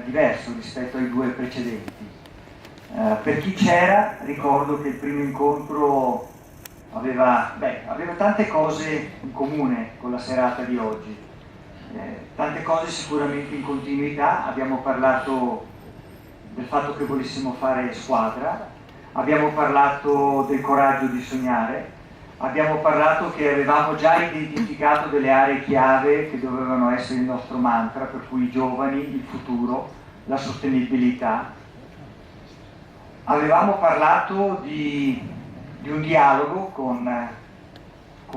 diverso rispetto ai due precedenti. Per chi c'era, ricordo che il primo incontro aveva tante cose in comune con la serata di oggi, tante cose sicuramente in continuità. Abbiamo parlato del fatto che volessimo fare squadra, abbiamo parlato del coraggio di sognare, abbiamo parlato che avevamo già identificato delle aree chiave che dovevano essere il nostro mantra, per cui i giovani, il futuro, la sostenibilità. Avevamo parlato di un dialogo con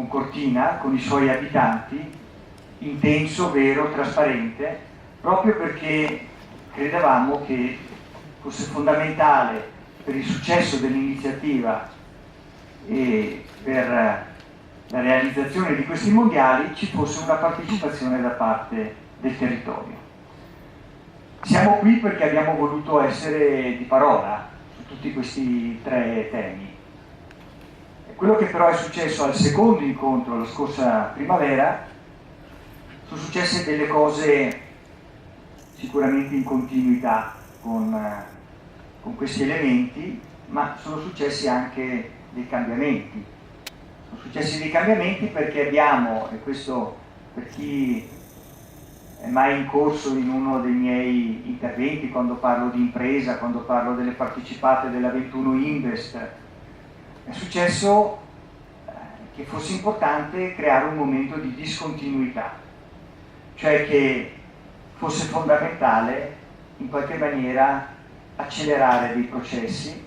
Cortina, con i suoi abitanti, intenso, vero, trasparente, proprio perché credevamo che fosse fondamentale per il successo dell'iniziativa e per la realizzazione di questi mondiali ci fosse una partecipazione da parte del territorio. Siamo qui perché abbiamo voluto essere di parola su tutti questi tre temi. Quello che però è successo al secondo incontro, la scorsa primavera, sono successe delle cose sicuramente in continuità con questi elementi, ma sono successi anche dei cambiamenti. Sono successi dei cambiamenti perché abbiamo, e questo per chi è mai in corso in uno dei miei interventi, quando parlo di impresa, quando parlo delle partecipate della 21 Invest, è successo che fosse importante creare un momento di discontinuità, cioè che fosse fondamentale in qualche maniera accelerare dei processi,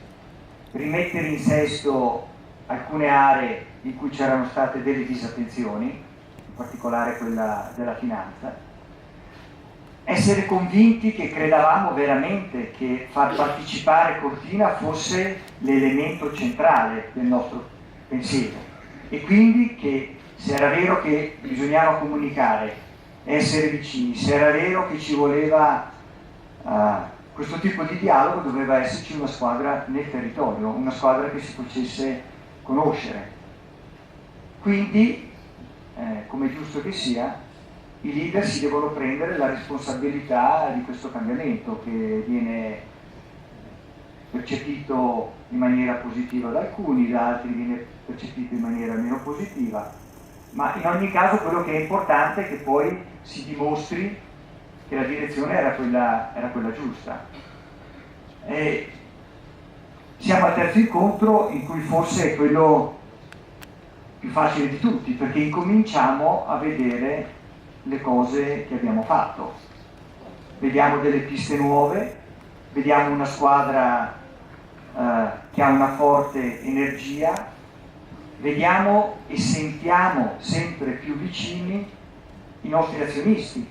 rimettere in sesto alcune aree in cui c'erano state delle disattenzioni, in particolare quella della finanza, essere convinti che credavamo veramente che far partecipare Cortina fosse l'elemento centrale del nostro pensiero e quindi che se era vero che bisognava comunicare, essere vicini, se era vero che ci voleva questo tipo di dialogo, doveva esserci una squadra nel territorio, una squadra che si facesse conoscere. Quindi, come è giusto che sia, i leader si devono prendere la responsabilità di questo cambiamento che viene percepito in maniera positiva da alcuni, da altri viene percepito in maniera meno positiva, ma in ogni caso quello che è importante è che poi si dimostri che la direzione era quella giusta. E siamo al terzo incontro, in cui forse è quello più facile di tutti, perché incominciamo a vedere le cose che abbiamo fatto. Vediamo delle piste nuove, vediamo una squadra che ha una forte energia, vediamo e sentiamo sempre più vicini i nostri azionisti.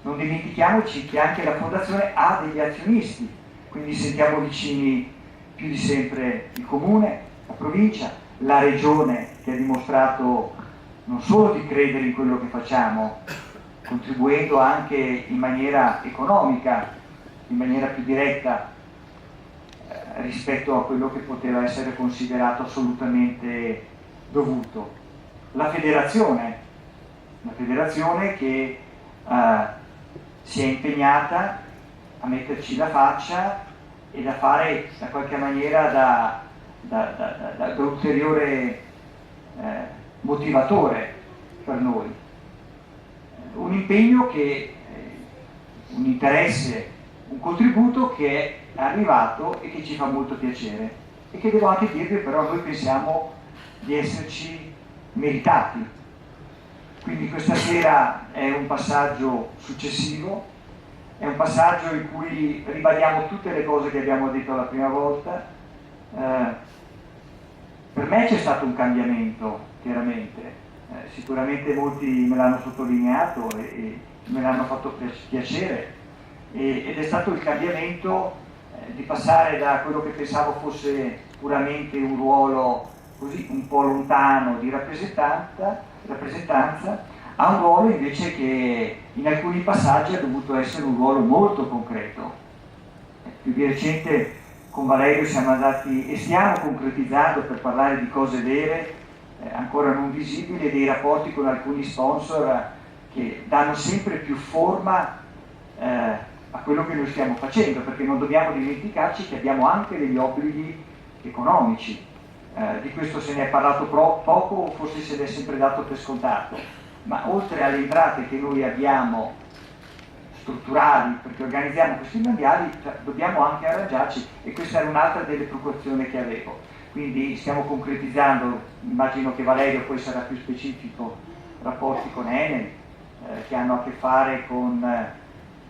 Non dimentichiamoci che anche la Fondazione ha degli azionisti, quindi sentiamo vicini più di sempre il Comune, la Provincia, la Regione, che ha dimostrato non solo di credere in quello che facciamo, contribuendo anche in maniera economica, in maniera più diretta rispetto a quello che poteva essere considerato assolutamente dovuto. La federazione che si è impegnata a metterci la faccia e da fare da qualche maniera da ulteriore motivatore per noi. Un impegno un interesse, un contributo che è arrivato e che ci fa molto piacere e che devo anche dirvi però noi pensiamo di esserci meritati. Quindi questa sera è un passaggio successivo, è un passaggio in cui ribadiamo tutte le cose che abbiamo detto la prima volta. Per me c'è stato un cambiamento, chiaramente. Sicuramente molti me l'hanno sottolineato e me l'hanno fatto piacere ed è stato il cambiamento di passare da quello che pensavo fosse puramente un ruolo così un po' lontano di rappresentanza a un ruolo invece che in alcuni passaggi ha dovuto essere un ruolo molto concreto. Più di recente con Valerio siamo andati e stiamo concretizzando, per parlare di cose vere, ancora non visibili, dei rapporti con alcuni sponsor che danno sempre più forma a quello che noi stiamo facendo, perché non dobbiamo dimenticarci che abbiamo anche degli obblighi economici. Di questo se ne è parlato poco, forse se ne è sempre dato per scontato, ma oltre alle entrate che noi abbiamo strutturali perché organizziamo questi mondiali, dobbiamo anche arrangiarci, e questa era un'altra delle preoccupazioni che avevo. Quindi stiamo concretizzando, immagino che Valerio poi sarà più specifico, rapporti con Enel che hanno a che fare con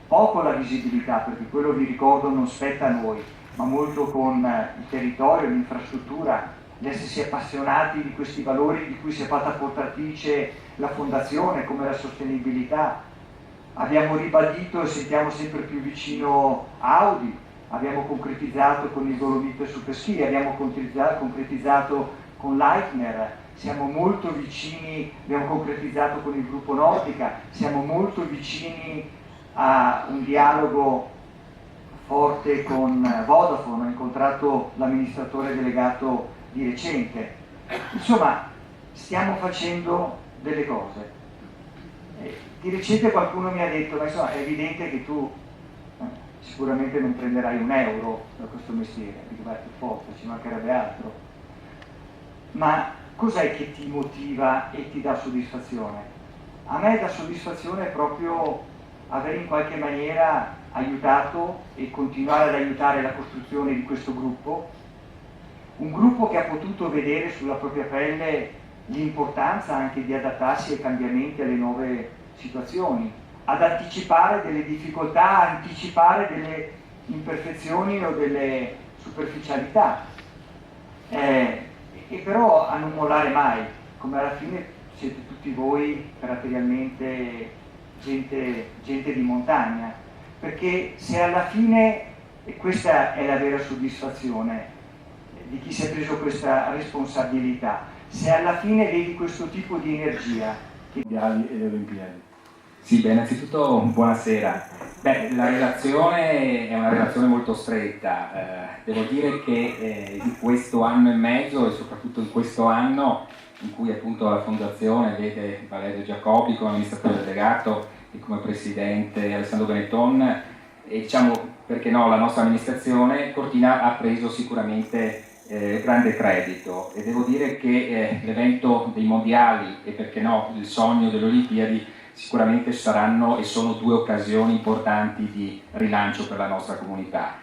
poco la visibilità, perché quello vi ricordo non spetta a noi, ma molto con il territorio, l'infrastruttura, l'essersi appassionati di questi valori di cui si è fatta portatrice la fondazione, come la sostenibilità. Abbiamo ribadito e sentiamo sempre più vicino Audi, abbiamo concretizzato con il Dolomite Superski, abbiamo concretizzato con Leitner, siamo molto vicini, abbiamo concretizzato con il gruppo Nordica, siamo molto vicini a un dialogo forte con Vodafone, ho incontrato l'amministratore delegato di recente. Insomma, stiamo facendo delle cose. Di recente qualcuno mi ha detto, ma insomma è evidente che tu sicuramente non prenderai un euro da questo mestiere, dico, beh, per forza, ci mancherebbe altro. Ma cos'è che ti motiva e ti dà soddisfazione? A me dà soddisfazione proprio aver in qualche maniera aiutato e continuare ad aiutare la costruzione di questo gruppo, un gruppo che ha potuto vedere sulla propria pelle l'importanza anche di adattarsi ai cambiamenti, alle nuove situazioni, ad anticipare delle difficoltà, anticipare delle imperfezioni o delle superficialità, e però a non mollare mai, come alla fine siete tutti voi caratterialmente gente di montagna, perché se alla fine, e questa è la vera soddisfazione di chi si è preso questa responsabilità, se alla fine vedi questo tipo di energia mondiali e le Olimpiadi. Sì, beh, innanzitutto buonasera. Beh, la relazione è una relazione molto stretta, devo dire che in questo anno e mezzo e soprattutto in questo anno in cui appunto la Fondazione vede Valerio Giacobbi come amministratore delegato e come presidente Alessandro Benetton, e diciamo, perché no, la nostra amministrazione, Cortina ha preso sicuramente grande credito, e devo dire che l'evento dei mondiali e perché no il sogno delle Olimpiadi sicuramente saranno e sono due occasioni importanti di rilancio per la nostra comunità.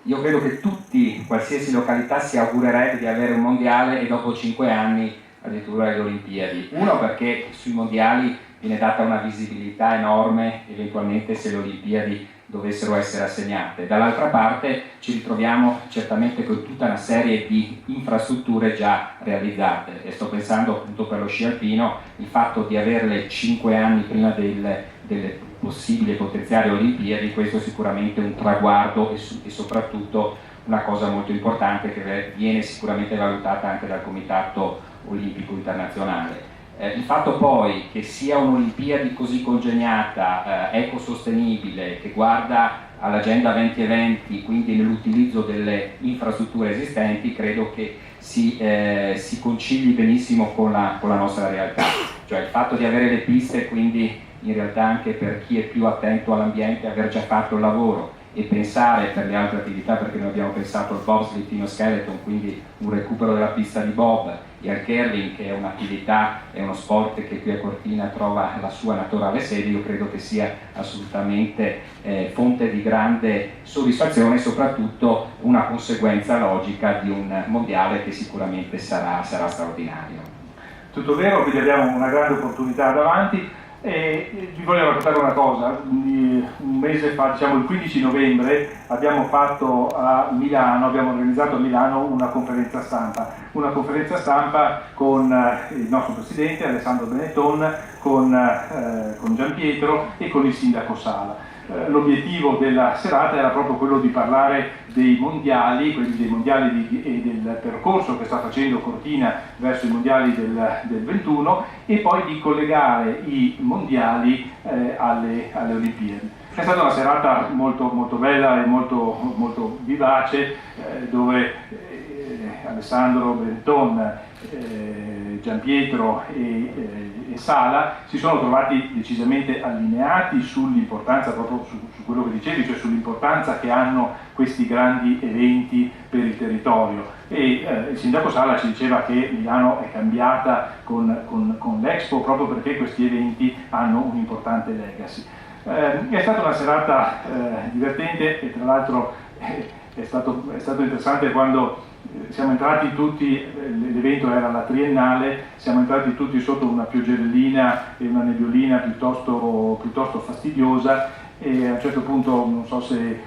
Io credo che tutti, qualsiasi località, si augurerebbe di avere un mondiale e dopo 5 anni addirittura le Olimpiadi. Uno, perché sui mondiali viene data una visibilità enorme eventualmente se le Olimpiadi dovessero essere assegnate. Dall'altra parte ci ritroviamo certamente con tutta una serie di infrastrutture già realizzate, e sto pensando appunto per lo sci alpino, il fatto di averle 5 anni prima delle possibili e potenziali Olimpiadi, questo è sicuramente un traguardo e soprattutto una cosa molto importante che viene sicuramente valutata anche dal Comitato Olimpico Internazionale. Il fatto poi che sia un'Olimpiadi così congegnata, ecosostenibile, che guarda all'agenda 2020, quindi nell'utilizzo delle infrastrutture esistenti, credo che si concili benissimo con la nostra realtà. Cioè il fatto di avere le piste, quindi in realtà anche per chi è più attento all'ambiente, aver già fatto il lavoro e pensare per le altre attività, perché noi abbiamo pensato al bobsleigh fino skeleton, quindi un recupero della pista di bob, e al curling, che è un'attività, è uno sport che qui a Cortina trova la sua naturale sede. Io credo che sia assolutamente fonte di grande soddisfazione e soprattutto una conseguenza logica di un mondiale che sicuramente sarà straordinario. Tutto vero, quindi abbiamo una grande opportunità davanti. E vi voglio raccontare una cosa. Un mese fa, diciamo il 15 novembre, abbiamo organizzato a Milano una conferenza stampa con il nostro presidente Alessandro Benetton, con Giampietro e con il sindaco Sala. L'obiettivo della serata era proprio quello di parlare dei mondiali, quindi dei mondiali e del percorso che sta facendo Cortina verso i mondiali del 21, e poi di collegare i mondiali alle Olimpiadi. È stata una serata molto, molto bella e molto, molto vivace, dove Alessandro Benetton, Giampietro e Sala si sono trovati decisamente allineati sull'importanza proprio su su quello che dicevi, cioè sull'importanza che hanno questi grandi eventi per il territorio. E il sindaco Sala ci diceva che Milano è cambiata con l'Expo proprio perché questi eventi hanno un importante legacy. È stata una serata divertente e tra l'altro è stato interessante quando siamo entrati tutti, l'evento era la triennale, siamo entrati tutti sotto una pioggerellina e una nebbiolina piuttosto fastidiosa, e a un certo punto non so se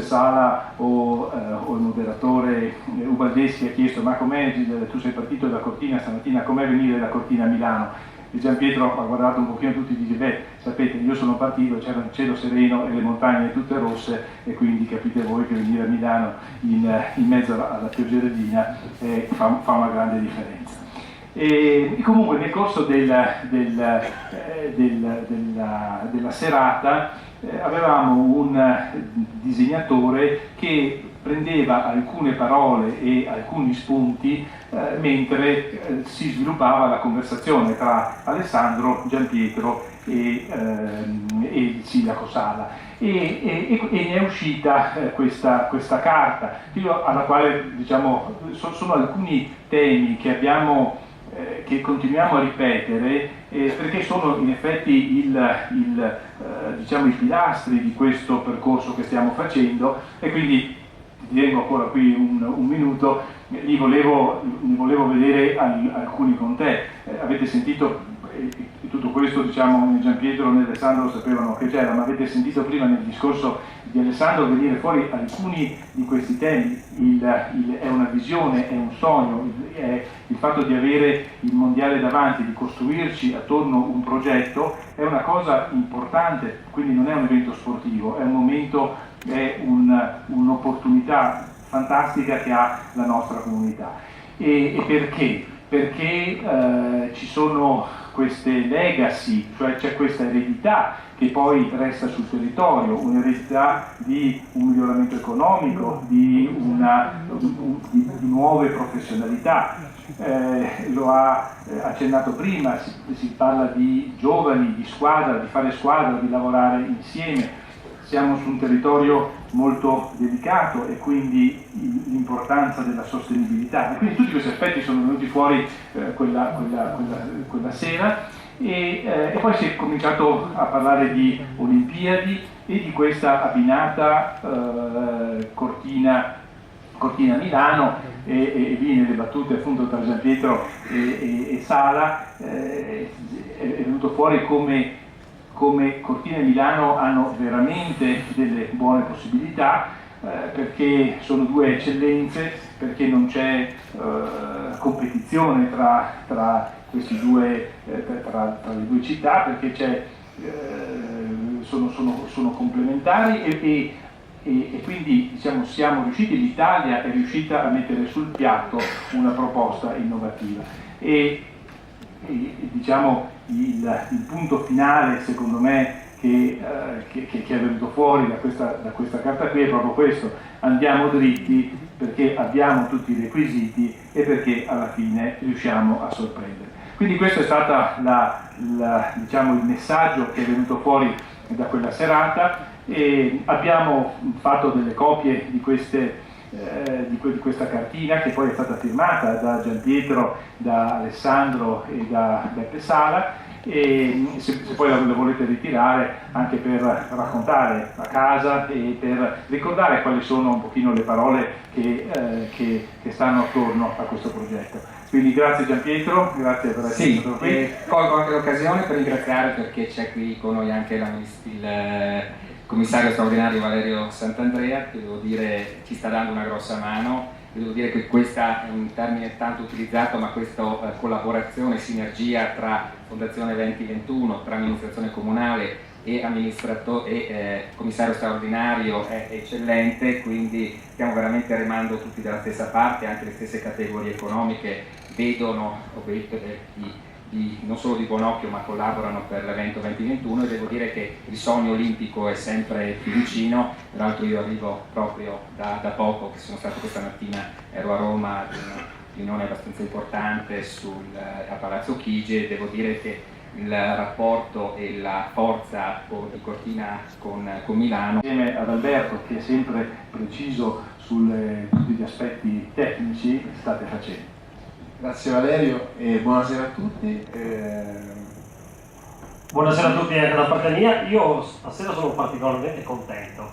Sala o il moderatore Ubaldeschi ha chiesto: ma com'è, tu sei partito da Cortina stamattina, com'è venire da Cortina a Milano? E Gianpietro ha guardato un pochino tutti e dice: beh, sapete, io sono partito, c'era un cielo sereno e le montagne tutte rosse, e quindi capite voi che venire a Milano in mezzo alla pioggerellina fa una grande differenza. E comunque nel corso della serata avevamo un disegnatore che prendeva alcune parole e alcuni spunti mentre si sviluppava la conversazione tra Alessandro, Gianpietro e il sindaco Sala, e ne è uscita questa carta alla quale, diciamo, sono alcuni temi che continuiamo a ripetere perché sono in effetti diciamo, i pilastri di questo percorso che stiamo facendo, e quindi ti tengo ancora qui un minuto, ne volevo vedere alcuni con te. Avete sentito, tutto questo, diciamo, né Gianpietro né Alessandro lo sapevano che c'era, ma avete sentito prima nel discorso di Alessandro venire fuori alcuni di questi temi. È una visione, è un sogno, è il fatto di avere il mondiale davanti, di costruirci attorno un progetto, è una cosa importante, quindi non è un evento sportivo, è un momento, è un'opportunità fantastica che ha la nostra comunità. E perché? Perché ci sono queste legacy, cioè c'è questa eredità che poi resta sul territorio, un'eredità di un miglioramento economico, di nuove professionalità. Lo ha accennato prima, si parla di giovani, di squadra, di fare squadra, di lavorare insieme. Siamo su un territorio molto delicato e quindi l'importanza della sostenibilità. E quindi tutti questi aspetti sono venuti fuori quella sera, e poi si è cominciato a parlare di Olimpiadi e di questa abbinata Cortina-Milano, e lì nelle battute appunto tra Gianpietro e Sala è venuto fuori come Cortina e Milano hanno veramente delle buone possibilità, perché sono due eccellenze, perché non c'è competizione tra questi due, tra le due città, perché sono complementari, e quindi, diciamo, siamo riusciti, l'Italia è riuscita a mettere sul piatto una proposta innovativa. E diciamo il punto finale, secondo me, che è venuto fuori da questa carta qui è proprio questo: andiamo dritti perché abbiamo tutti i requisiti e perché alla fine riusciamo a sorprendere. Quindi questo è stato diciamo, il messaggio che è venuto fuori da quella serata, e abbiamo fatto delle copie di questa cartina, che poi è stata firmata da Gianpietro, da Alessandro e da Beppe Sala, e se poi la volete ritirare, anche per raccontare a casa e per ricordare quali sono un pochino le parole che stanno attorno a questo progetto. Quindi grazie Gianpietro, grazie per essere stato qui. Colgo anche l'occasione per ringraziare, perché c'è qui con noi anche il commissario straordinario Valerio Sant'Andrea, che devo dire ci sta dando una grossa mano. Devo dire che questo è un termine tanto utilizzato, ma questa collaborazione, sinergia tra Fondazione 2021, tra amministrazione comunale e commissario straordinario è eccellente, quindi stiamo veramente remando tutti dalla stessa parte, anche le stesse categorie economiche vedono non solo di buon occhio, ma collaborano per l'evento 2021, e devo dire che il sogno olimpico è sempre più vicino. Tra l'altro io arrivo proprio da poco, che sono stato questa mattina, ero a Roma ad una riunione abbastanza importante a Palazzo Chigi, e devo dire che il rapporto e la forza di Cortina con Milano. Insieme ad Alberto, che è sempre preciso su tutti gli aspetti tecnici, state facendo. Grazie Valerio e buonasera a tutti. Buonasera a tutti anche da parte mia. Io stasera sono particolarmente contento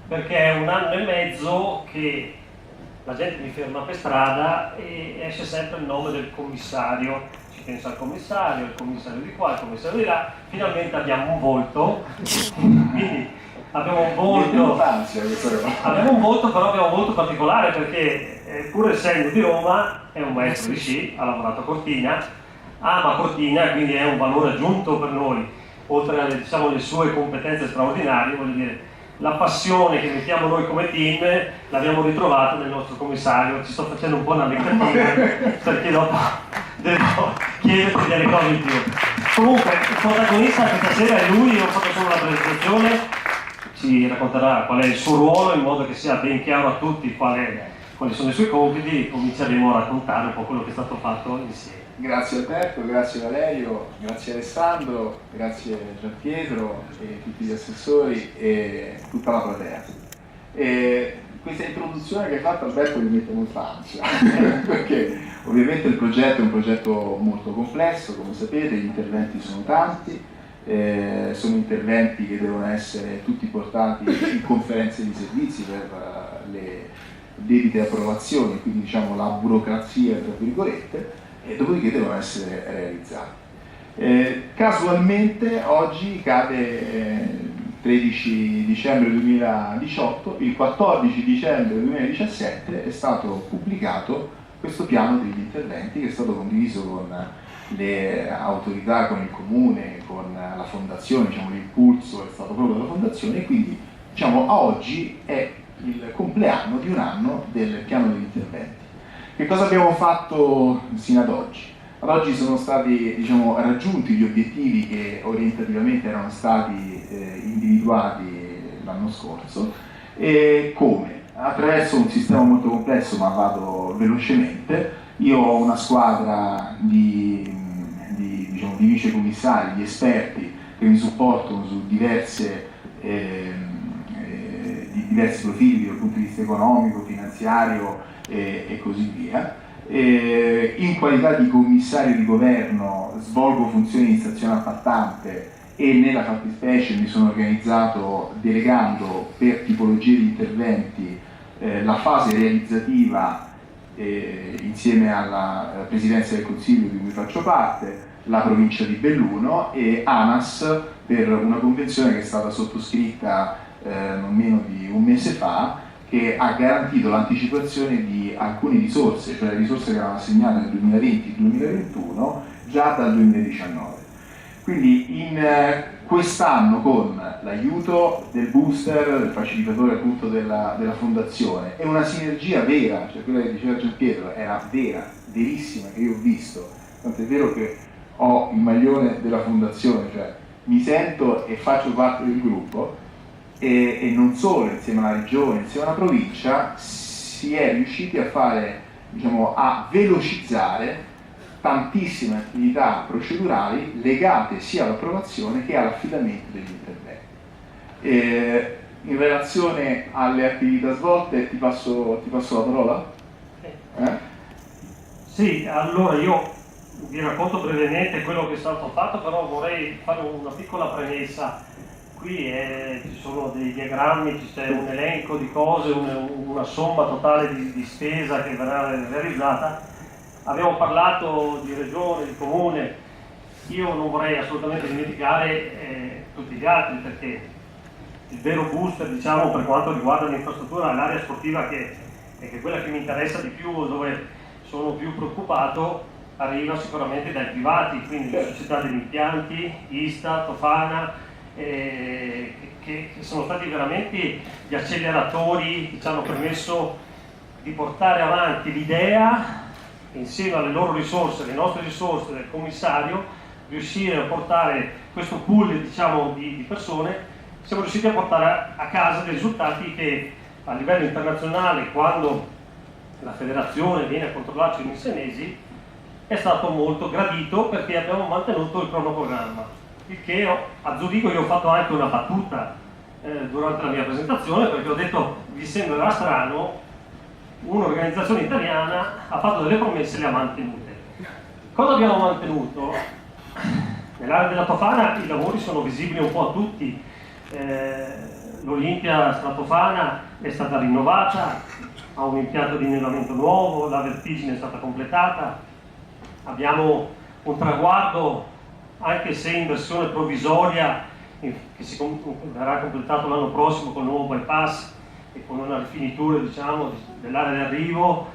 perché è un anno e mezzo che la gente mi ferma per strada e esce sempre il nome del commissario, ci pensa il commissario di qua, il commissario di là, finalmente abbiamo un volto, quindi abbiamo un volto, però abbiamo un volto particolare perché pur essendo di Roma è un maestro di sci, ha lavorato a Cortina, ama Cortina, quindi è un valore aggiunto per noi, oltre alle, diciamo, le sue competenze straordinarie, voglio dire, la passione che mettiamo noi come team l'abbiamo ritrovata nel nostro commissario. Ci sto facendo un po' una leccatina perché dopo devo chiederti delle cose in più. Comunque il protagonista questa sera è lui, io ho fatto solo una presentazione, ci racconterà qual è il suo ruolo in modo che sia ben chiaro a tutti quali sono i suoi compiti e cominceremo a raccontare un po' quello che è stato fatto insieme. Grazie Alberto, grazie Valerio, grazie Alessandro, grazie Gianpietro e tutti gli assessori e tutta la platea. Questa introduzione che hai fatto Alberto mi mette molta ansia perché ovviamente il progetto è un progetto molto complesso, come sapete, gli interventi sono tanti, sono interventi che devono essere tutti portati in conferenze di servizi per le debite approvazioni, quindi diciamo la burocrazia tra virgolette, e dopodiché devono essere realizzati. Casualmente oggi cade 13 dicembre 2018, il 14 dicembre 2017 è stato pubblicato questo piano degli interventi che è stato condiviso con le autorità, con il comune, con la fondazione, diciamo, l'impulso è stato proprio della fondazione e quindi diciamo a oggi è il compleanno di un anno del piano degli interventi. Che cosa abbiamo fatto sino ad oggi? Ad oggi sono stati, diciamo, raggiunti gli obiettivi che orientativamente erano stati individuati l'anno scorso. E come? Attraverso un sistema molto complesso, ma vado velocemente. Io ho una squadra di vicecommissari, di esperti che mi supportano su diversi profili dal punto di vista economico, finanziario e così via. In qualità di commissario di governo svolgo funzioni di stazione appaltante e nella fattispecie mi sono organizzato delegando per tipologie di interventi la fase realizzativa insieme alla Presidenza del Consiglio di cui faccio parte, la provincia di Belluno e ANAS per una convenzione che è stata sottoscritta non meno di un mese fa, che ha garantito l'anticipazione di alcune risorse, cioè le risorse che erano assegnate nel 2020-2021 già dal 2019. Quindi in quest'anno con l'aiuto del booster, del facilitatore appunto della fondazione e una sinergia vera, cioè quella che diceva Gianpietro era vera, verissima, che io ho visto, tanto è vero che ho il maglione della fondazione, cioè mi sento e faccio parte del gruppo, e non solo, insieme alla regione, insieme alla provincia, si è riusciti a fare, diciamo, a velocizzare tantissime attività procedurali legate sia all'approvazione che all'affidamento degli interventi. In relazione alle attività svolte ti passo la parola? Sì, allora io vi racconto brevemente quello che è stato fatto, però vorrei fare una piccola premessa. Qui ci sono dei diagrammi, c'è un elenco di cose, una somma totale di spesa che verrà realizzata. Abbiamo parlato di regione, di comune, io non vorrei assolutamente dimenticare tutti gli altri, perché il vero booster, diciamo, per quanto riguarda l'infrastruttura, l'area sportiva che è quella che mi interessa di più, dove sono più preoccupato, arriva sicuramente dai privati, quindi le società degli impianti, ISTA, Tofana, che sono stati veramente gli acceleratori che ci hanno permesso di portare avanti l'idea, insieme alle loro risorse, le nostre risorse del commissario, riuscire a portare questo pool, diciamo, di persone, siamo riusciti a portare a casa dei risultati che a livello internazionale, quando la federazione viene a controllarci ogni 6 mesi, è stato molto gradito perché abbiamo mantenuto il cronoprogramma, il che a Zurigo io ho fatto anche una battuta durante la mia presentazione, perché ho detto vi sembrerà strano, un'organizzazione italiana ha fatto delle promesse e le ha mantenute. Cosa abbiamo mantenuto? Nell'area della Tofana i lavori sono visibili un po' a tutti, l'Olimpia Stratofana è stata rinnovata, ha un impianto di innevamento nuovo, la vertigine è stata completata, abbiamo un traguardo, anche se in versione provvisoria, che verrà completato l'anno prossimo con il nuovo bypass e con una rifinitura, diciamo, dell'area di arrivo.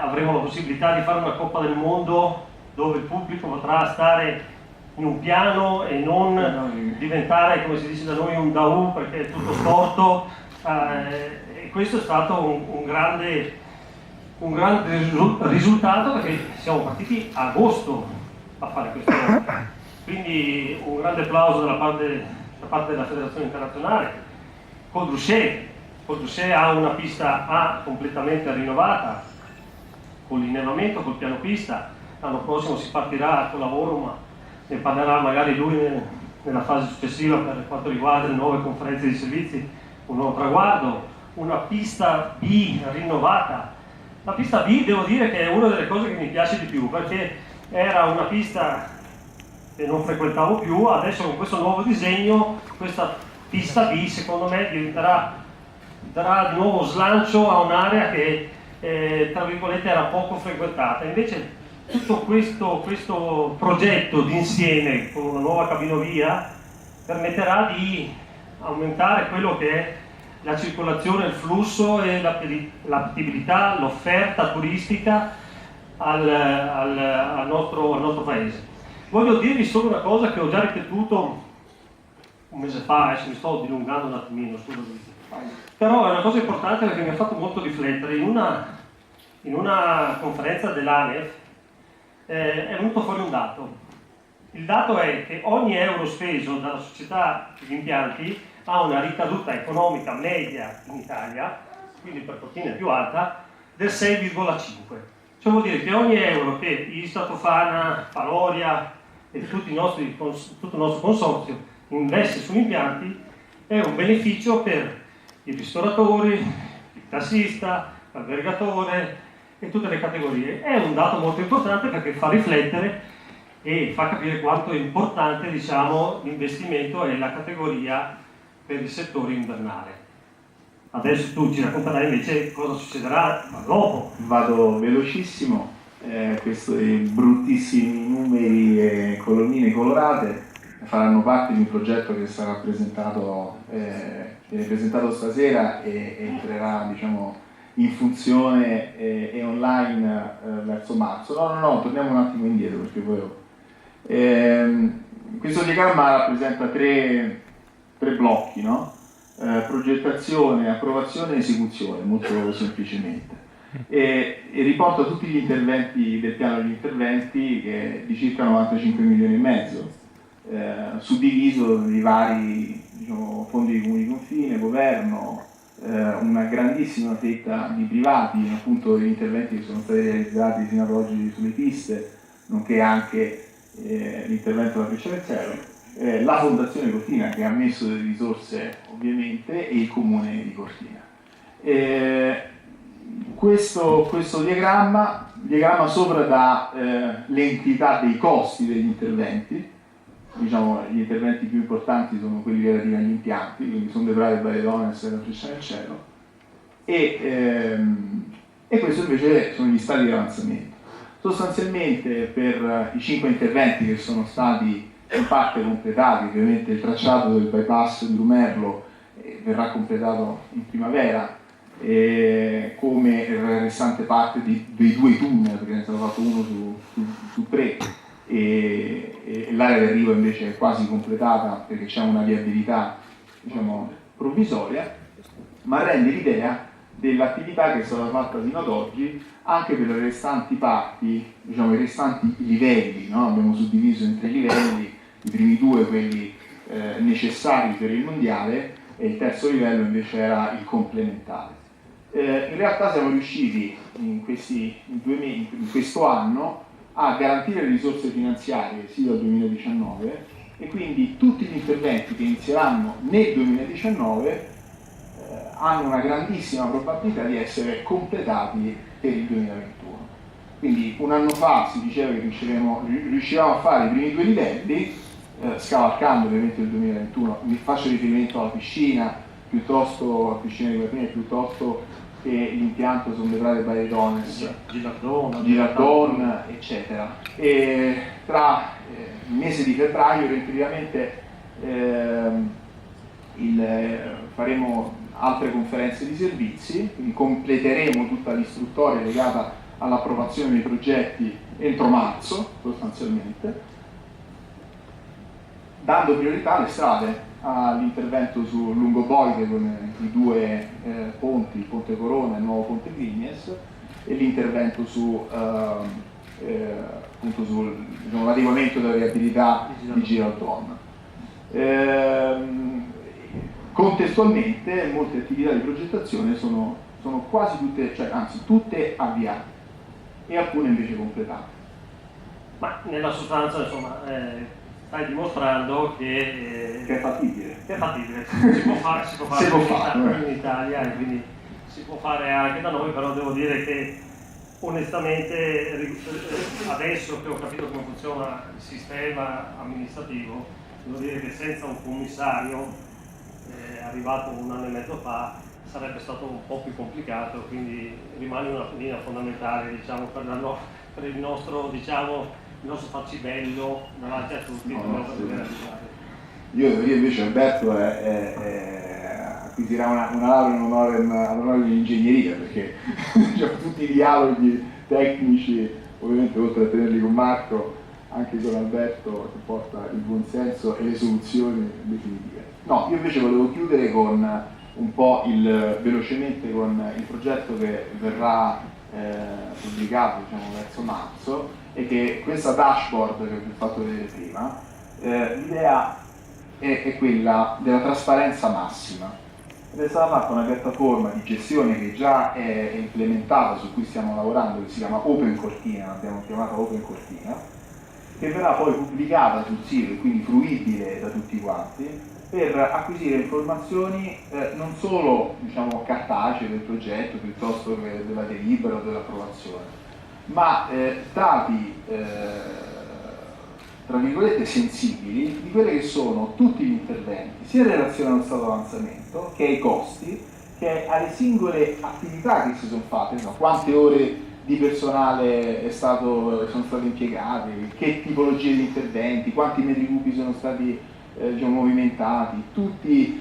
Avremo la possibilità di fare una Coppa del Mondo dove il pubblico potrà stare in un piano e non diventare, come si dice da noi, un daù perché è tutto storto. E questo è stato un grande risultato, perché siamo partiti a agosto a fare questo lavoro. Quindi un grande applauso da parte della Federazione Internazionale. Coldruchet ha una pista A completamente rinnovata, con l'innevamento, col piano pista. L'anno prossimo si partirà col lavoro, ma ne parlerà magari lui nella fase successiva per quanto riguarda le nuove conferenze di servizi, un nuovo traguardo, una pista B rinnovata. La pista B devo dire che è una delle cose che mi piace di più, perché era una pista che non frequentavo più, adesso con questo nuovo disegno questa pista B secondo me darà di nuovo slancio a un'area che tra virgolette era poco frequentata. Invece tutto questo progetto d'insieme con una nuova cabinovia permetterà di aumentare quello che è la circolazione, il flusso e l'appetibilità, l'offerta turistica al nostro paese. Voglio dirvi solo una cosa che ho già ripetuto un mese fa, adesso mi sto dilungando un attimino, scusami. Però è una cosa importante perché mi ha fatto molto riflettere. In una conferenza dell'ANEF è venuto fuori un dato. Il dato è che ogni euro speso dalla società di impianti ha una ricaduta economica media in Italia, quindi per Cortina è più alta, del 6,5. Cioè vuol dire che ogni euro che ISTA, Tofana, Paloria e tutto il nostro consorzio investe sugli impianti è un beneficio per i ristoratori, il tassista, l'albergatore e tutte le categorie. È un dato molto importante perché fa riflettere e fa capire quanto è importante, diciamo, l'investimento e la categoria per il settore invernale. Adesso tu ci racconterai invece cosa succederà dopo. Vado velocissimo, questi bruttissimi numeri e colonnine colorate faranno parte di un progetto che sarà viene presentato stasera e entrerà, diciamo, in funzione e online verso marzo. No, torniamo un attimo indietro perché poi questo diagramma rappresenta tre blocchi, no? Progettazione, approvazione e esecuzione, molto semplicemente, e riporta tutti gli interventi del piano degli interventi, che è di circa 95 milioni e mezzo, suddiviso nei vari, diciamo, fondi di comuni di confine, governo, una grandissima fetta di privati, appunto degli interventi che sono stati realizzati fino ad oggi sulle piste, nonché anche l'intervento della Breccia del Cielo, la Fondazione Cortina che ha messo delle risorse ovviamente e il Comune di Cortina. Questo diagramma sopra dà l'entità dei costi degli interventi. Diciamo, gli interventi più importanti sono quelli relativi agli impianti, quindi sono dei Prati, Baredones e la Breccia del Cielo, e questo invece sono gli stati di avanzamento. Sostanzialmente per i 5 interventi che sono stati in parte completati, ovviamente il tracciato del bypass di Rumerlo verrà completato in primavera, come la restante parte dei 2 tunnel, perché ne è stato fatto uno su 3, e l'area di arrivo invece è quasi completata perché c'è una viabilità, diciamo, provvisoria, ma rende l'idea dell'attività che è stata fatta fino ad oggi anche per le restanti parti, diciamo i restanti livelli, no? Abbiamo suddiviso in 3 livelli, i primi 2 quelli necessari per il mondiale e il terzo livello invece era il complementare. In realtà siamo riusciti in questo anno a garantire le risorse finanziarie sì dal 2019, e quindi tutti gli interventi che inizieranno nel 2019 hanno una grandissima probabilità di essere completati per il 2021. Quindi un anno fa si diceva che riuscivamo a fare i primi 2 livelli, scavalcando ovviamente il 2021. Mi faccio riferimento alla piscina, piuttosto a piscina di Guardiani, piuttosto che l'impianto Sondebrare Baedones, Girardon, eccetera. E tra il mese di febbraio praticamente faremo altre conferenze di servizi, quindi completeremo tutta l'istruttoria legata all'approvazione dei progetti entro marzo, sostanzialmente, dando priorità alle strade, all'intervento su Lungoboide con i 2 ponti, il Ponte Corona e il nuovo Ponte Vignes, e l'intervento sull'adeguamento della viabilità di Girardon. Contestualmente molte attività di progettazione sono quasi tutte, cioè anzi tutte avviate e alcune invece completate. Ma nella sostanza, insomma, stai dimostrando che è fattibile. Che è fattibile, si può fare in Italia, e quindi si può fare anche da noi, però devo dire che onestamente adesso che ho capito come funziona il sistema amministrativo, devo dire che senza un commissario arrivato 1 anno e mezzo fa sarebbe stato un po' più complicato, quindi rimane una linea fondamentale, diciamo, per il nostro, diciamo, il nostro farci bello davanti a tutti. Io invece Alberto acquisirà una laurea in onore di ingegneria, perché diciamo, tutti i dialoghi tecnici, ovviamente oltre a tenerli con Marco, anche con Alberto, che porta il buonsenso e le soluzioni definitive. No, io invece volevo chiudere con un po' velocemente con il progetto che verrà pubblicato, diciamo, verso marzo, e che questa dashboard che vi ho fatto vedere prima, l'idea è quella della trasparenza massima. Ed è stata fatta una piattaforma di gestione che già è implementata, su cui stiamo lavorando, che si chiama Open Cortina, l'abbiamo chiamata Open Cortina, che verrà poi pubblicata sul sito e quindi fruibile da tutti quanti, per acquisire informazioni non solo, diciamo, cartacee del progetto piuttosto che della delibera o dell'approvazione, ma dati tra virgolette sensibili di quelli che sono tutti gli interventi, sia in relazione allo stato di avanzamento che ai costi, che alle singole attività che si sono fatte, no? Quante ore di personale sono state impiegate, che tipologie di interventi, quanti metri cubi sono stati diciamo, movimentati, tutti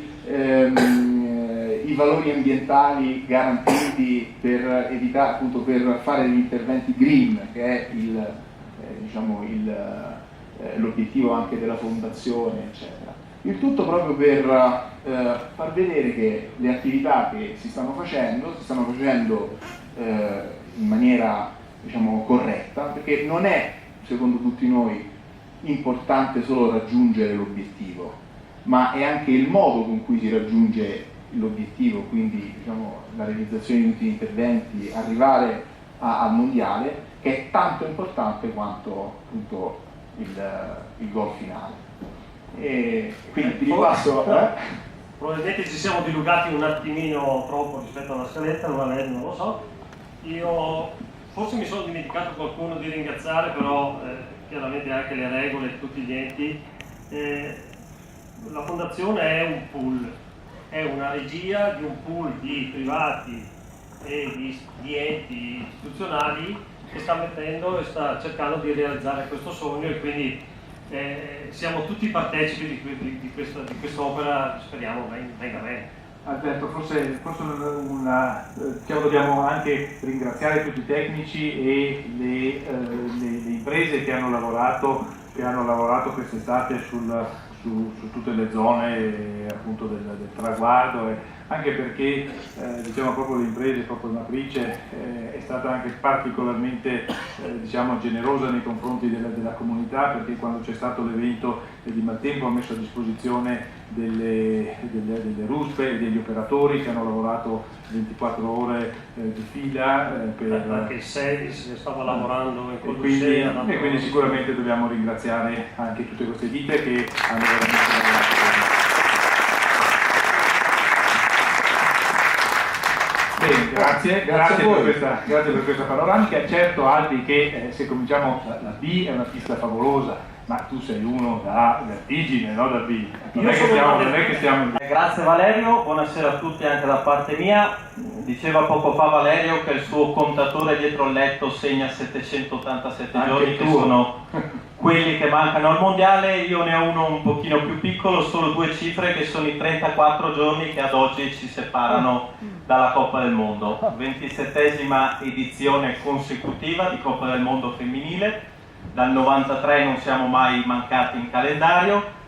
i valori ambientali garantiti per evitare, appunto, per fare degli interventi green, che è l'obiettivo anche della fondazione, eccetera. Il tutto proprio per far vedere che le attività che si stanno facendo in maniera, diciamo, corretta, perché non è, secondo tutti noi, importante solo raggiungere l'obiettivo, ma è anche il modo con cui si raggiunge l'obiettivo, quindi, diciamo, la realizzazione di tutti gli interventi, arrivare al mondiale, che è tanto importante quanto appunto il goal finale. E quindi ti ripasso. Probabilmente ci siamo dilugati un attimino troppo rispetto alla scaletta, non lo so. Io forse mi sono dimenticato qualcuno di ringraziare, però chiaramente anche le regole e tutti gli enti. La fondazione è un pool, è una regia di un pool di privati e di enti istituzionali che sta cercando di realizzare questo sogno, e quindi siamo tutti partecipi di questa opera, speriamo venga bene. Alberto, forse dobbiamo anche ringraziare tutti i tecnici e le imprese che hanno lavorato quest'estate su tutte le zone appunto del traguardo, anche perché diciamo proprio le imprese, proprio la matrice è stata anche particolarmente diciamo generosa nei confronti della comunità, perché quando c'è stato l'evento di Maltempo ha messo a disposizione delle ruspe e degli operatori che hanno lavorato 24 ore di fila perché il Sedis stava lavorando in Codicea, e quindi sicuramente dobbiamo ringraziare anche tutte queste ditte che hanno veramente lavorato bene. Bene, grazie per questa panoramica. Certo, Albi, che se cominciamo la B è una pista favolosa, ma tu sei uno da vertigine, no da B. Non è che stiamo... Grazie Valerio, buonasera a tutti anche da parte mia. Diceva poco fa Valerio che il suo contatore dietro il letto segna 787 anche giorni, tu. Che sono quelli che mancano al mondiale. Io ne ho uno un pochino più piccolo, solo 2 cifre, che sono i 34 giorni che ad oggi ci separano dalla Coppa del Mondo. 27esima edizione consecutiva di Coppa del Mondo femminile. Dal 93 non siamo mai mancati in calendario.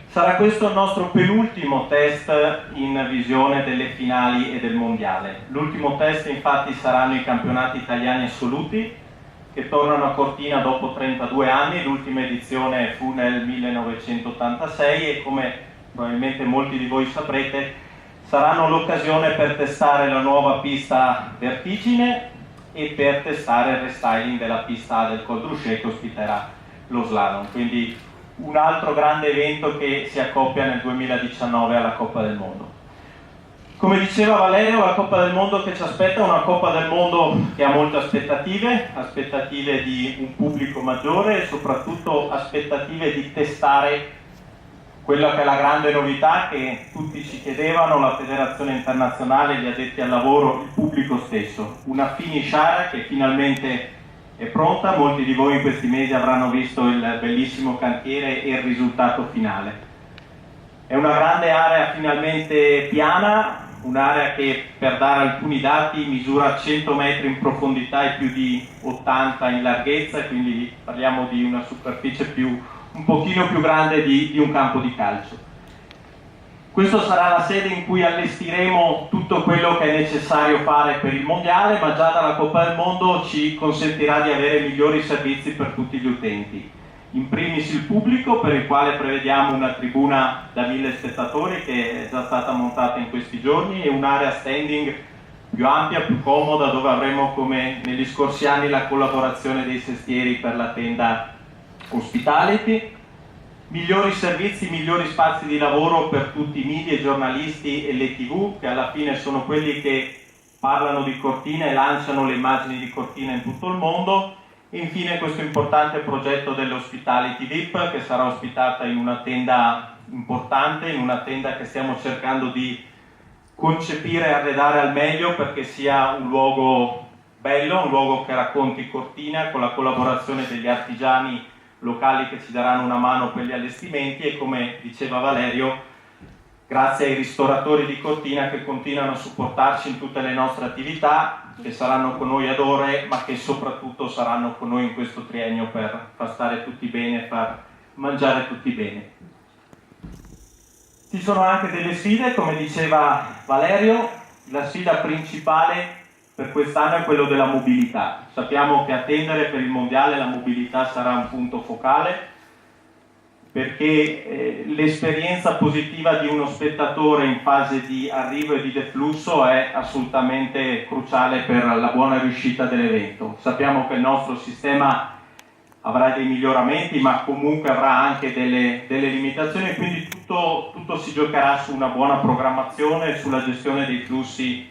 Sarà questo il nostro penultimo test in visione delle finali e del mondiale. L'ultimo test infatti saranno i campionati italiani assoluti, che tornano a Cortina dopo 32 anni. L'ultima edizione fu nel 1986 e, come probabilmente molti di voi saprete, saranno l'occasione per testare la nuova pista vertigine e per testare il restyling della pista A del Col d'Rouchet, che ospiterà lo slalom. Quindi un altro grande evento che si accoppia nel 2019 alla Coppa del Mondo. Come diceva Valerio, la Coppa del Mondo che ci aspetta è una Coppa del Mondo che ha molte aspettative di un pubblico maggiore e soprattutto aspettative di testare quella che è la grande novità che tutti ci chiedevano, la Federazione Internazionale, gli addetti al lavoro, il pubblico stesso. Una finish area che finalmente è pronta. Molti di voi in questi mesi avranno visto il bellissimo cantiere e il risultato finale. È una grande area finalmente piana, un'area che, per dare alcuni dati, misura 100 metri in profondità e più di 80 in larghezza, quindi parliamo di una superficie un pochino più grande di un campo di calcio. Questo sarà la sede in cui allestiremo tutto quello che è necessario fare per il mondiale, ma già dalla Coppa del Mondo ci consentirà di avere migliori servizi per tutti gli utenti. In primis il pubblico, per il quale prevediamo una tribuna da 1000 spettatori che è già stata montata in questi giorni, e un'area standing più ampia, più comoda, dove avremo, come negli scorsi anni, la collaborazione dei sestieri per la tenda hospitality. Migliori servizi, migliori spazi di lavoro per tutti i media, i giornalisti e le TV, che alla fine sono quelli che parlano di Cortina e lanciano le immagini di Cortina in tutto il mondo. E infine questo importante progetto dell'Hospitality VIP, che sarà ospitata in una tenda importante, in una tenda che stiamo cercando di concepire e arredare al meglio perché sia un luogo bello, un luogo che racconti Cortina, con la collaborazione degli artigiani locali che ci daranno una mano per gli allestimenti e, come diceva Valerio, grazie ai ristoratori di Cortina che continuano a supportarci in tutte le nostre attività, che saranno con noi ad ore, ma che soprattutto saranno con noi in questo triennio per far stare tutti bene e far mangiare tutti bene. Ci sono anche delle sfide, come diceva Valerio. La sfida principale per quest'anno è quello della mobilità. Sappiamo che a tendere per il mondiale la mobilità sarà un punto focale, perché l'esperienza positiva di uno spettatore in fase di arrivo e di deflusso è assolutamente cruciale per la buona riuscita dell'evento. Sappiamo che il nostro sistema avrà dei miglioramenti, ma comunque avrà anche delle limitazioni, quindi tutto si giocherà su una buona programmazione e sulla gestione dei flussi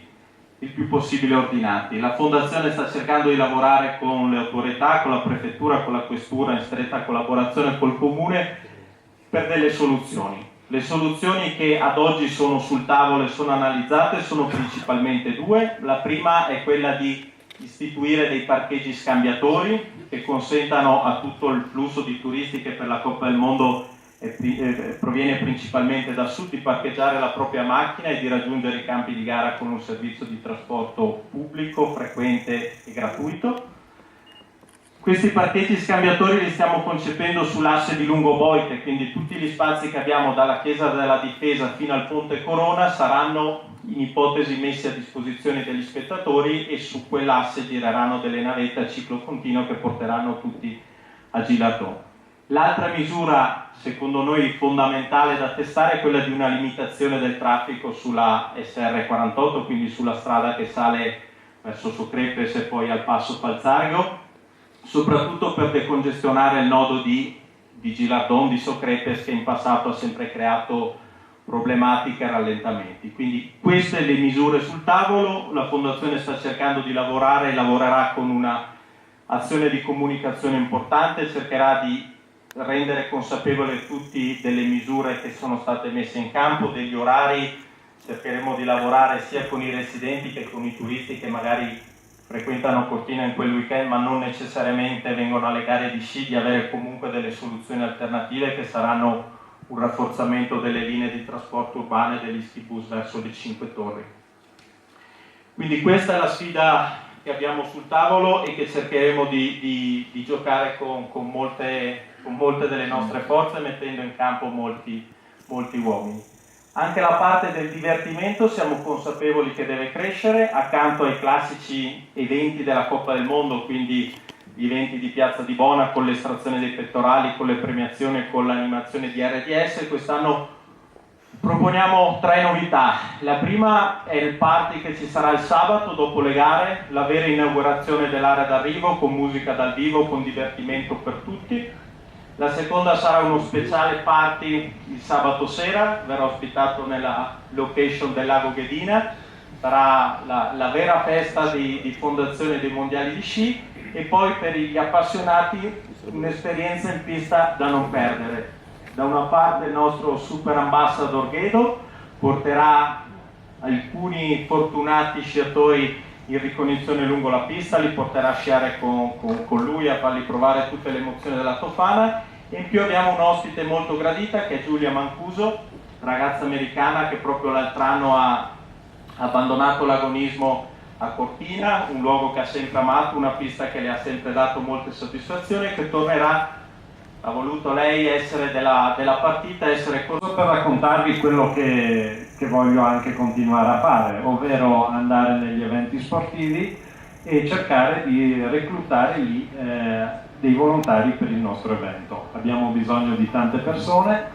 il più possibile ordinati. La Fondazione sta cercando di lavorare con le autorità, con la prefettura, con la questura, in stretta collaborazione col comune, per delle soluzioni. Le soluzioni che ad oggi sono sul tavolo e sono analizzate sono principalmente due. La prima è quella di istituire dei parcheggi scambiatori che consentano a tutto il flusso di turisti che per la Coppa del Mondo proviene principalmente da sud di parcheggiare la propria macchina e di raggiungere i campi di gara con un servizio di trasporto pubblico, frequente e gratuito. Questi parcheggi scambiatori li stiamo concependo sull'asse di Lungoboite, quindi tutti gli spazi che abbiamo dalla Chiesa della Difesa fino al Ponte Corona saranno in ipotesi messi a disposizione degli spettatori e su quell'asse gireranno delle navette a ciclo continuo che porteranno tutti a Gilardon. L'altra misura, secondo noi fondamentale da testare, è quella di una limitazione del traffico sulla SR48, quindi sulla strada che sale verso Socrepes e poi al passo Falzargo, soprattutto per decongestionare il nodo di Gilardon, di Socrepes, che in passato ha sempre creato problematiche e rallentamenti. Quindi queste le misure sul tavolo, la Fondazione sta cercando di lavorare e lavorerà con una azione di comunicazione importante, cercherà di rendere consapevole tutti delle misure che sono state messe in campo, degli orari, cercheremo di lavorare sia con i residenti che con i turisti che magari frequentano Cortina in quel weekend ma non necessariamente vengono alle gare di sci, di avere comunque delle soluzioni alternative che saranno un rafforzamento delle linee di trasporto urbane degli ski bus verso le 5 Torri. Quindi questa è la sfida che abbiamo sul tavolo e che cercheremo di giocare con molte delle nostre forze, mettendo in campo molti uomini. Anche la parte del divertimento siamo consapevoli che deve crescere, accanto ai classici eventi della Coppa del Mondo, quindi gli eventi di Piazza di Bona con l'estrazione dei pettorali, con le premiazioni e con l'animazione di RDS. Quest'anno proponiamo 3 novità. La prima è il party che ci sarà il sabato dopo le gare, la vera inaugurazione dell'area d'arrivo con musica dal vivo, con divertimento per tutti. La seconda sarà uno speciale party il sabato sera, verrà ospitato nella location del Lago Ghedina, sarà la vera festa di fondazione dei mondiali di sci, e poi per gli appassionati un'esperienza in pista da non perdere. Da una parte il nostro super ambassador Ghedo porterà alcuni fortunati sciatori in ricognizione lungo la pista, li porterà a sciare con lui, a fargli provare tutte le emozioni della Tofana, e in più abbiamo un ospite molto gradita che è Giulia Mancuso, ragazza americana che proprio l'altro anno ha abbandonato l'agonismo a Cortina, un luogo che ha sempre amato, una pista che le ha sempre dato molte soddisfazioni, che tornerà, ha voluto lei essere della partita, essere cosa per raccontarvi quello che voglio anche continuare a fare, ovvero andare negli eventi sportivi e cercare di reclutare lì dei volontari per il nostro evento. Abbiamo bisogno di tante persone.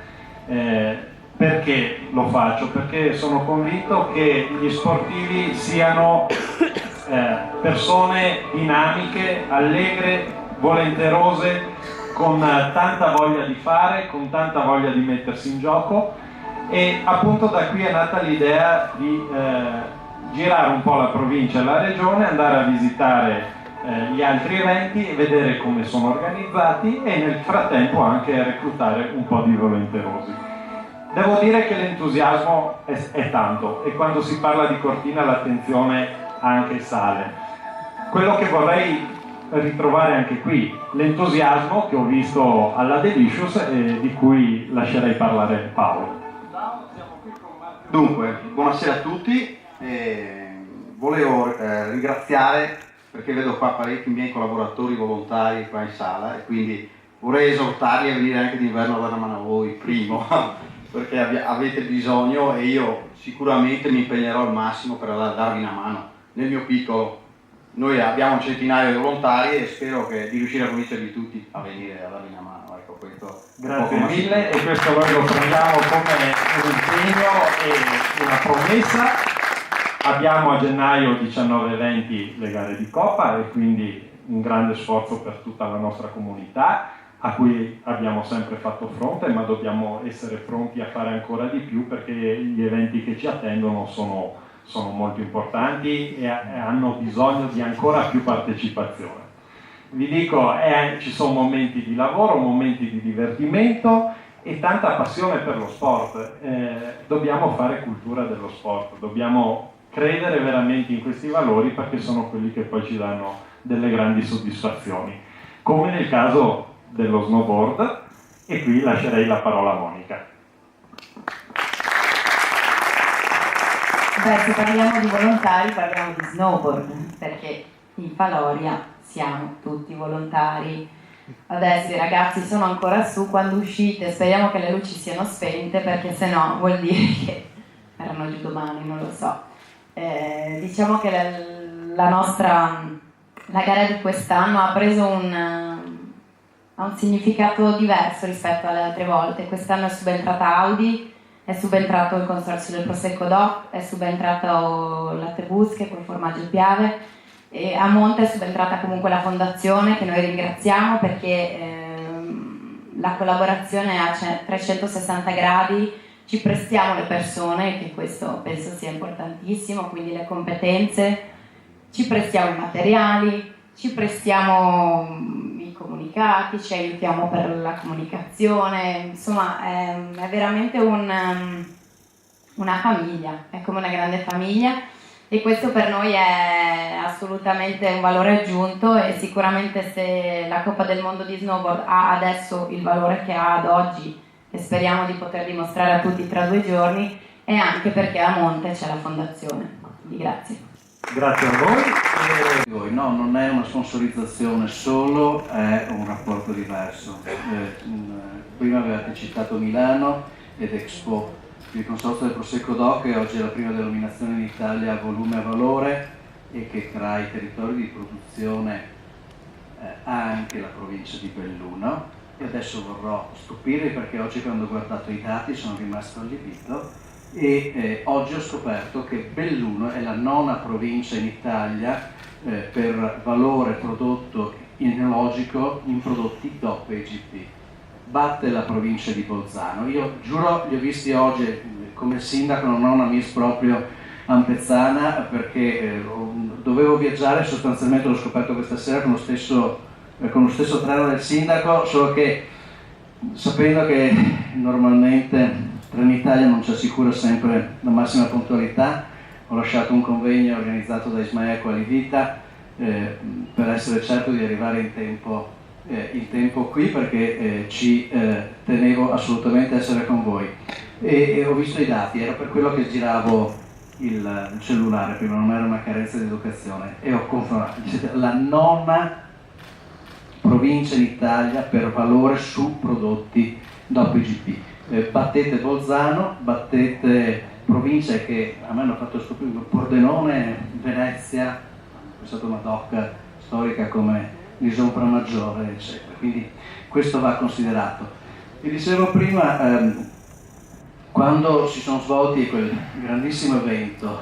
Perché lo faccio? Perché sono convinto che gli sportivi siano persone dinamiche, allegre, volenterose, con tanta voglia di fare, con tanta voglia di mettersi in gioco, e appunto da qui è nata l'idea di girare un po' la provincia e la regione, andare a visitare gli altri eventi e vedere come sono organizzati e nel frattempo anche reclutare un po' di volenterosi. Devo dire che l'entusiasmo è tanto e quando si parla di Cortina l'attenzione anche sale. Quello che vorrei ritrovare anche qui, l'entusiasmo che ho visto alla Delicious e di cui lascerei parlare Paolo. Dunque, buonasera a tutti. Volevo ringraziare, perché vedo qua parecchi miei collaboratori volontari qua in sala, e quindi vorrei esortarli a venire anche d'inverno a dare una mano a voi, primo, perché avete bisogno e io sicuramente mi impegnerò al massimo per darvi una mano nel mio piccolo. Noi abbiamo un centinaio di volontari e spero di riuscire a convincervi tutti a venire a darvi una mano. Ecco, questo grazie mille, e questo noi lo prendiamo come un impegno e una promessa. Abbiamo a gennaio 19 eventi le gare di Coppa e quindi un grande sforzo per tutta la nostra comunità, a cui abbiamo sempre fatto fronte, ma dobbiamo essere pronti a fare ancora di più, perché gli eventi che ci attendono sono molto importanti e hanno bisogno di ancora più partecipazione. Vi dico, ci sono momenti di lavoro, momenti di divertimento e tanta passione per lo sport. Dobbiamo fare cultura dello sport, dobbiamo credere veramente in questi valori, perché sono quelli che poi ci danno delle grandi soddisfazioni, come nel caso dello snowboard, e qui lascerei la parola a Monica. Beh, se parliamo di volontari parliamo di snowboard, perché in Faloria siamo tutti volontari. Adesso i ragazzi sono ancora su, quando uscite speriamo che le luci siano spente, perché sennò vuol dire che erano giù domani, non lo so. Diciamo che la gara di quest'anno ha preso ha un significato diverso rispetto alle altre volte. Quest'anno è subentrata Audi, è subentrato il consorzio del Prosecco DOC, è subentrato Latte Busche col formaggio Piave, e a monte è subentrata comunque la fondazione, che noi ringraziamo perché la collaborazione è a 360 gradi, ci prestiamo le persone, che questo penso sia importantissimo, quindi le competenze, ci prestiamo i materiali, ci prestiamo i comunicati, ci aiutiamo per la comunicazione, insomma è veramente una famiglia, è come una grande famiglia, e questo per noi è assolutamente un valore aggiunto, e sicuramente se la Coppa del Mondo di Snowboard ha adesso il valore che ha ad oggi, e speriamo di poter dimostrare a tutti tra 2 giorni, è anche perché a monte c'è la fondazione. Quindi grazie. Grazie a voi. No, non è una sponsorizzazione solo, è un rapporto diverso. Prima avevate citato Milano ed Expo. Il consorzio del Prosecco DOC oggi è la prima denominazione in Italia a volume e a valore, e che tra i territori di produzione ha anche la provincia di Belluno. E adesso vorrò stupirvi, perché oggi, quando ho guardato i dati, sono rimasto allibito, e oggi ho scoperto che Belluno è la 9ª provincia in Italia per valore prodotto enologico in prodotti DOP e IGP. Batte la provincia di Bolzano. Io giuro, li ho visti oggi come sindaco, non ho una mis proprio ampezzana, perché dovevo viaggiare, sostanzialmente l'ho scoperto questa sera con lo stesso treno del sindaco, solo che sapendo che normalmente Trenitalia non ci assicura sempre la massima puntualità, ho lasciato un convegno organizzato da Ismael Qualivita per essere certo di arrivare in tempo qui, perché ci tenevo assolutamente a essere con voi, e ho visto i dati, era per quello che giravo il cellulare prima, non era una carenza di educazione, e ho confermato, la 9ª provincia in Italia per valore su prodotti DOP IGP. Battete Bolzano, battete province che a me hanno fatto stupire, Pordenone, Venezia, è stata una DOC storica come l'Isompra Maggiore, eccetera. Quindi questo va considerato. Vi dicevo prima, quando si sono svolti quel grandissimo evento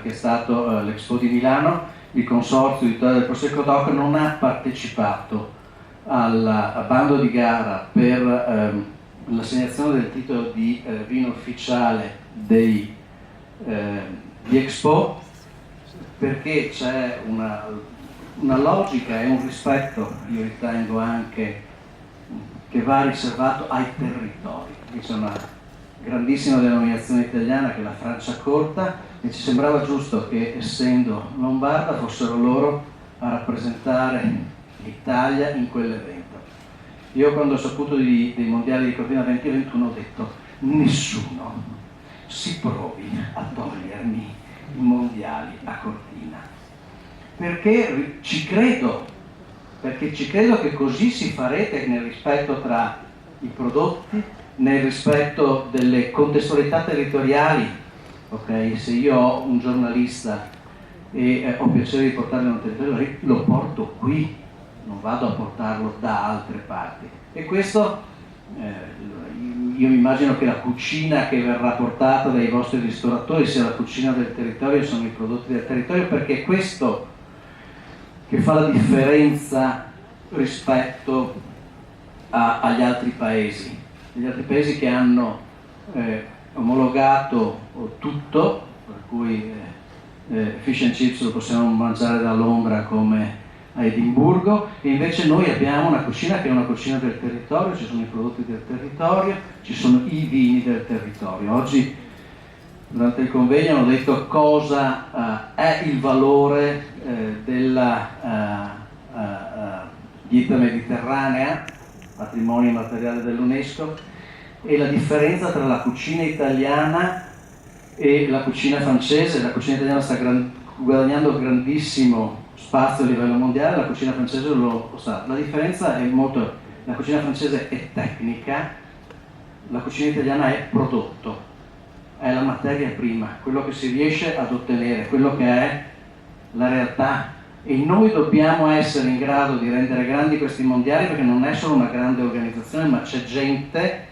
che è stato l'Expo di Milano, il consorzio d'Italia del Prosecco DOC non ha partecipato al bando di gara per l'assegnazione del titolo di vino ufficiale di Expo, perché c'è una logica e un rispetto, io ritengo anche, che va riservato ai territori. C'è una grandissima denominazione italiana che è la Franciacorta, e ci sembrava giusto che, essendo lombarda, fossero loro a rappresentare l'Italia in quell'evento. Io, quando ho saputo dei mondiali di Cortina 2021, ho detto: nessuno si provi a togliermi i mondiali a Cortina, perché ci credo che così si farete, nel rispetto tra i prodotti, nel rispetto delle contestualità territoriali. Ok, se io ho un giornalista e ho piacere di portarlo in un territorio, lo porto qui, non vado a portarlo da altre parti. E questo, io mi immagino che la cucina che verrà portata dai vostri ristoratori sia la cucina del territorio, sono i prodotti del territorio, perché è questo che fa la differenza rispetto agli altri paesi. Gli altri paesi che hanno omologato tutto, per cui fish and chips lo possiamo mangiare da Londra come a Edimburgo, e invece noi abbiamo una cucina che è una cucina del territorio, ci sono i prodotti del territorio, ci sono i vini del territorio. Oggi durante il convegno hanno detto cosa è il valore della dieta mediterranea, patrimonio immateriale dell'UNESCO, e la differenza tra la cucina italiana e la cucina francese. La cucina italiana sta guadagnando grandissimo spazio a livello mondiale, la cucina francese lo sa. La differenza è molto, la cucina francese è tecnica, la cucina italiana è prodotto, è la materia prima, quello che si riesce ad ottenere, quello che è la realtà, e noi dobbiamo essere in grado di rendere grandi questi mondiali, perché non è solo una grande organizzazione, ma c'è gente,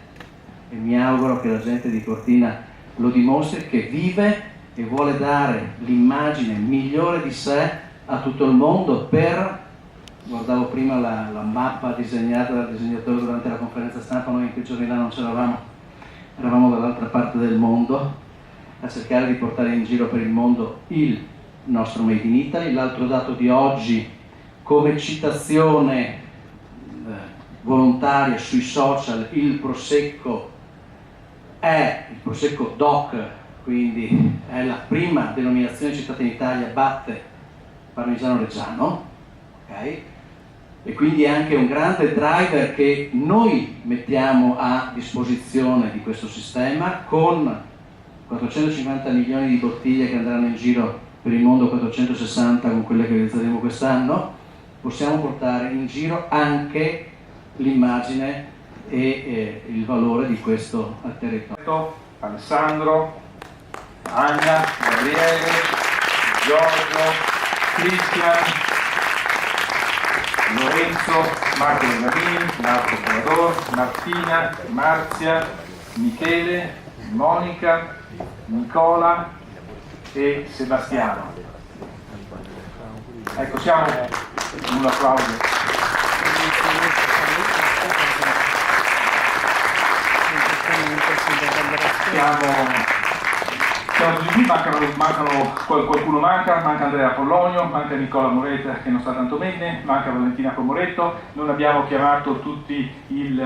e mi auguro che la gente di Cortina lo dimostri, che vive e vuole dare l'immagine migliore di sé a tutto il mondo. Guardavo prima la mappa disegnata dal disegnatore durante la conferenza stampa, noi in quei giorni là non c'eravamo, eravamo dall'altra parte del mondo a cercare di portare in giro per il mondo il nostro Made in Italy. L'altro dato di oggi, come citazione volontaria sui social, il Prosecco è il Prosecco DOC, quindi è la prima denominazione citata in Italia, batte Parmigiano Reggiano, okay? E quindi è anche un grande driver che noi mettiamo a disposizione di questo sistema, con 450 milioni di bottiglie che andranno in giro per il mondo, 460 con quelle che realizzeremo quest'anno. Possiamo portare in giro anche l'immagine e il valore di questo territorio. Alessandro, Anna, Gabriele, Giorgio, Cristian, Lorenzo, Marco Gabin, Marco Salvador, Martina, Marzia, Michele, Monica, Nicola e Sebastiano. Ecco, siamo un applauso. Siamo tutti qui, qualcuno manca Andrea Pollonio, manca Nicola Moretta che non sta tanto bene, manca Valentina Comoretto, non abbiamo chiamato tutti i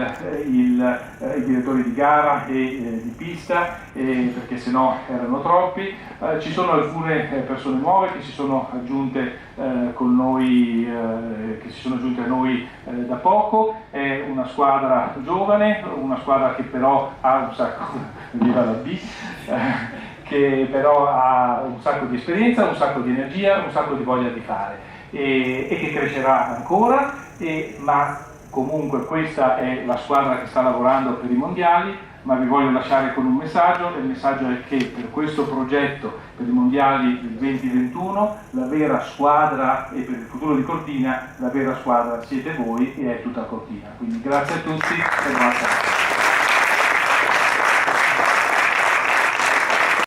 direttori di gara e di pista perché sennò erano troppi. Ci sono alcune persone nuove che si sono aggiunte con noi, che si sono aggiunte a noi da poco. È una squadra giovane, una squadra che però ha un sacco viva la B, che però ha un sacco di esperienza, un sacco di energia, un sacco di voglia di fare e che crescerà ancora, ma comunque questa è la squadra che sta lavorando per i mondiali. Ma vi voglio lasciare con un messaggio, e il messaggio è che per questo progetto, per i mondiali del 2021, la vera squadra, e per il futuro di Cortina, la vera squadra siete voi e è tutta Cortina. Quindi grazie a tutti e buona serata.